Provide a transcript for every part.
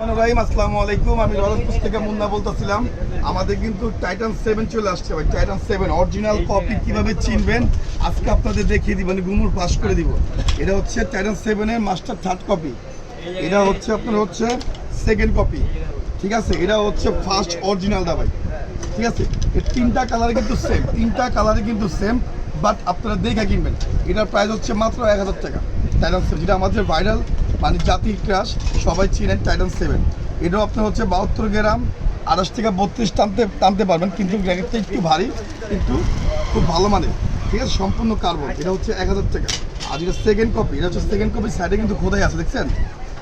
আসসালামু আলাইকুম। আমি রয়্যালপুর থেকে মুন্না বলতেছিলাম। আমাদের কিন্তু টাইটান 7 চলে আসছে ভাই। টাইটান 7 অরিজিনাল কপি কিভাবে চিনবেন আজকে আপনাদের দেখিয়ে দিব, মানে গুমুর পাস করে দিব। এটা হচ্ছে টাইটান 7 এর মাস্টার থার্ড কপি, এটা হচ্ছে আপনার হচ্ছে সেকেন্ড কপি, ঠিক আছে। এটা হচ্ছে ফার্স্ট অরিজিনালটা ভাই, ঠিক আছে। এর তিনটা কালারে কিন্তু সেম, তিনটা কালারে কিন্তু সেম, বাট আপনারা দেখে কিনবেন। এটার প্রাইস হচ্ছে মাত্র 1000 টাকা। টাইটান 7 যেটা আমাদের ভাইরাল, মানে জাতির ক্রাশ, সবাই চিনেন টাইটান 7। এটাও আপনার হচ্ছে 72 গ্রাম 28 থেকে 32 টানতে পারবেন, কিন্তু জ্যাকেটটা একটু ভারী, কিন্তু খুব ভালো মানের, ঠিক আছে, সম্পূর্ণ কার্বন। এটা হচ্ছে 1000 টাকা। আর যেটা সেকেন্ড কপি, এটা হচ্ছে সেকেন্ড কপি, সাইডে কিন্তু খোদাই আছে, দেখছেন?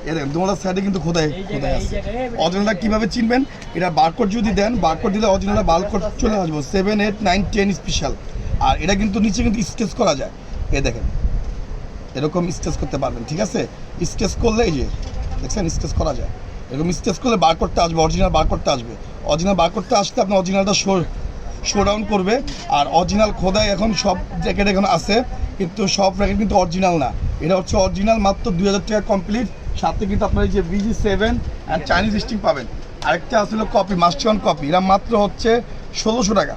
এ দেখেন তোমার সাইডে কিন্তু খোদাই আছে। অরিজিনালটা কীভাবে চিনবেন? এটা বারকোড যদি দেন, বারকোড দিলে অরিজিনালটা বারকোড চলে আসবো 7, 8, 9, 10 স্পেশাল। আর এটা কিন্তু নিচে কিন্তু স্টেচ করা যায়, এ দেখেন এরকম স্টেচ করতে পারবেন, ঠিক আছে। স্টেচ করলে এই যে দেখছেন স্টেচ করা যায়, এরকম স্টেচ করলে বারকোডটা আসবে, অরিজিনাল বারকোডটা আসবে। অরিজিনাল বারকোডটা আসতে আপনার অরিজিনালটা শো ডাউন করবে। আর অরিজিনাল খোদাই এখন সব জ্যাকেট এখন আছে, কিন্তু সব জ্যাকেট কিন্তু অরিজিনাল না। এটা হচ্ছে অরিজিনাল, মাত্র 2000 টাকা কমপ্লিট। সাথে কিন্তু আপনার এই যে BG7 অ্যান্ড চাইনিজ স্টিং পাবেন। আরেকটা আসলে কপি, মাস্টার কপি, এটা মাত্র হচ্ছে 1600 টাকা।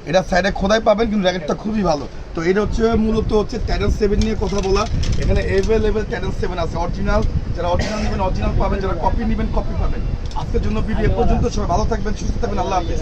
এটা সাইডে খোদাই পাবেন, কিন্তু জ্যাকেটটা খুবই ভালো। তো এটা হচ্ছে মূলত হচ্ছে টাইটান 7 নিয়ে কথা বলা। এখানে অ্যাভেলেবেল টাইটান 7 আছে অরিজিনাল। যারা অরিজিনাল নেবেন অরিজিনাল পাবেন, যারা কপি নেবেন কপি পাবেন। আজকের জন্য ভিডিও এ পর্যন্ত। সবাই ভালো থাকবেন, সুস্থ থাকবেন, আল্লাহ হাফেজ।